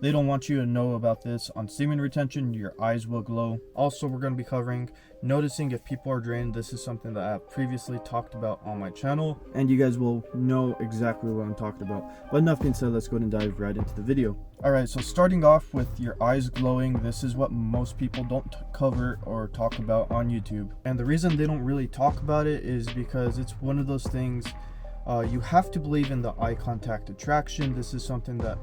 they don't want you to know about this. On semen retention, your eyes will glow. Also, we're going to be covering noticing if people are drained. This is something that I've previously talked about on my channel, and you guys will know exactly what I'm talking about. But enough being said, let's go ahead and dive right into the video. Alright, so starting off with your eyes glowing, this is what most people don't cover or talk about on YouTube. And the reason they don't really talk about it is because it's one of those things, you have to believe in the eye contact attraction. This is something that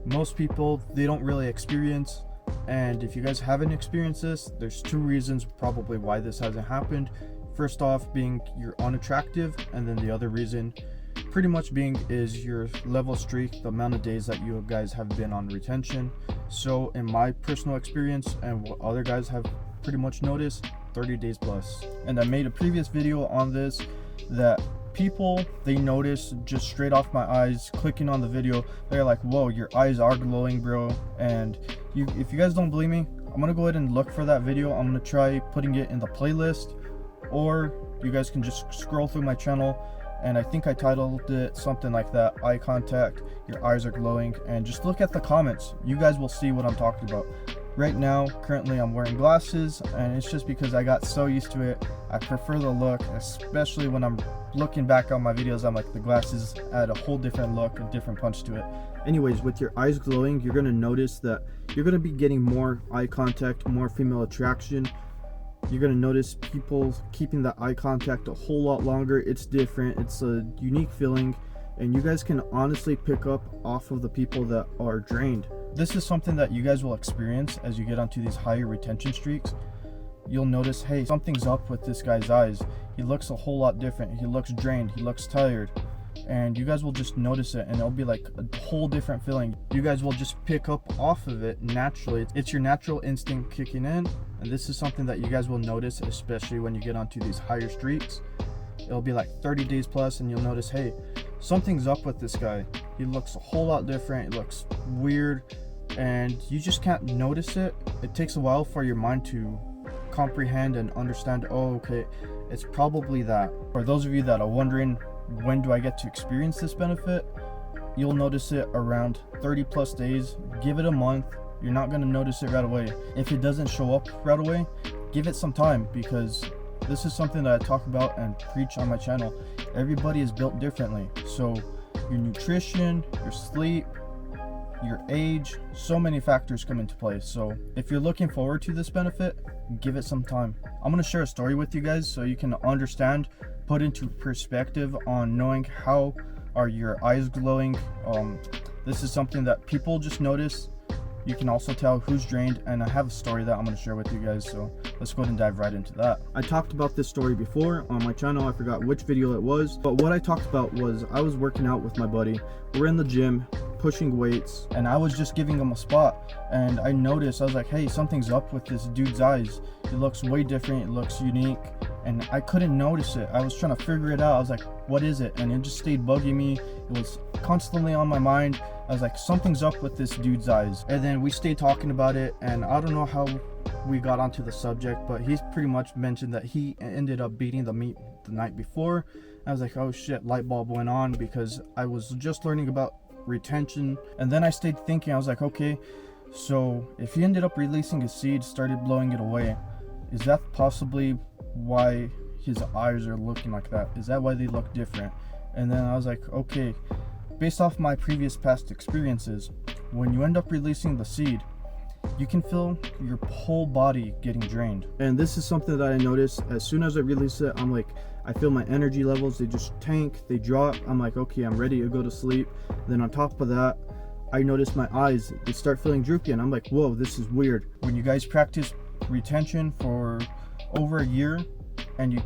most people, they don't really experience. And if you guys haven't experienced this, there's two reasons probably why this hasn't happened. First off being you're unattractive, and then the other reason pretty much being is your level streak, the amount of days that you guys have been on retention. So in my personal experience and what other guys have pretty much noticed, 30 days plus. And I made a previous video on this that people, they notice just straight off my eyes clicking on the video, they're like, whoa, your eyes are glowing, bro. And if you guys don't believe me, I'm gonna go ahead and look for that video. I'm gonna try putting it in the playlist, or you guys can just scroll through my channel, and I think I titled it something like that, eye contact, your eyes are glowing, and just look at the comments. You guys will see what I'm talking about. Right now, currently I'm wearing glasses, and it's just because I got so used to it. I prefer the look, especially when I'm looking back on my videos. I'm like, the glasses add a whole different look, a different punch to it. Anyways, with your eyes glowing, you're gonna notice that you're gonna be getting more eye contact, more female attraction. You're gonna notice people keeping that eye contact a whole lot longer. It's different, it's a unique feeling, and you guys can honestly pick up off of the people that are drained. This is something that you guys will experience as you get onto these higher retention streaks. You'll notice, hey, something's up with this guy's eyes. He looks a whole lot different. He looks drained, he looks tired. And you guys will just notice it, and it'll be like a whole different feeling. You guys will just pick up off of it naturally. It's your natural instinct kicking in, and this is something that you guys will notice, especially when you get onto these higher streaks. It'll be like 30 days plus, and you'll notice, hey, something's up with this guy. He looks a whole lot different. He looks weird, and you just can't notice it. It takes a while for your mind to comprehend and understand, oh, okay, it's probably that. For those of you that are wondering, when do I get to experience this benefit? You'll notice it around 30 plus days. Give it a month. You're not going to notice it right away. If it doesn't show up right away, give it some time, because this is something that I talk about and preach on my channel. Everybody is built differently. So your nutrition, your sleep, your age, so many factors come into play. So if you're looking forward to this benefit, give it some time. I'm going to share a story with you guys so you can understand, put into perspective on knowing how are your eyes glowing. This is something that people just notice. You can also tell who's drained, and I have a story that I'm going to share with you guys, so let's go ahead and dive right into that. I talked about this story before on my channel. I forgot which video it was, but what I talked about was I was working out with my buddy. We're in the gym pushing weights, and I was just giving him a spot, and I noticed, I was like, hey, something's up with this dude's eyes. It looks way different, it looks unique, and I couldn't notice it. I was trying to figure it out. I was like, what is it? And it just stayed bugging me. It was constantly on my mind. I was like, something's up with this dude's eyes. And then we stayed talking about it, and I don't know how we got onto the subject, but he's pretty much mentioned that he ended up beating the meat the night before. I was like, oh shit, light bulb went on, because I was just learning about retention. And then I stayed thinking, I was like, okay, so if he ended up releasing his seed, started blowing it away, is that possibly why his eyes are looking like that? Is that why they look different? And then I was like, okay, based off my previous past experiences, when you end up releasing the seed, you can feel your whole body getting drained. And this is something that I noticed as soon as I release it. I'm like, I feel my energy levels, they just tank, they drop. I'm like, okay, I'm ready to go to sleep. Then on top of that, I notice my eyes, they start feeling droopy, and I'm like, whoa, this is weird. When you guys practice retention for over a year, and you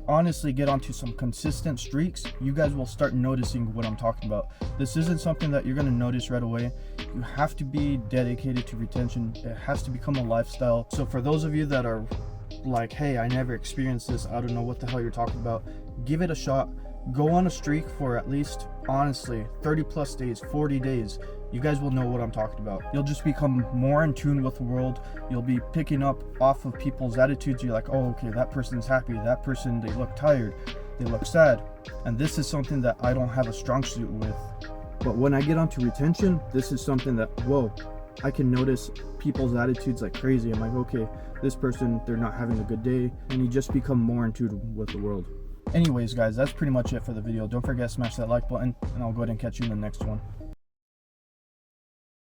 honestly get onto some consistent streaks, you guys will start noticing what I'm talking about. This isn't something that you're going to notice right away. You have to be dedicated to retention. It has to become a lifestyle. So for those of you that are like, hey, I never experienced this, I don't know what the hell you're talking about, give it a shot. Go on a streak for at least, honestly, 30 plus days, 40 days. You guys will know what I'm talking about. You'll just become more in tune with the world. You'll be picking up off of people's attitudes. You're like, oh, okay, that person's happy. That person, they look tired. They look sad. And this is something that I don't have a strong suit with. But when I get onto retention, this is something that, whoa, I can notice people's attitudes like crazy. I'm like, okay, this person, they're not having a good day, and you just become more in tune with the world. Anyways, guys, that's pretty much it for the video. Don't forget to smash that like button, and I'll go ahead and catch you in the next one.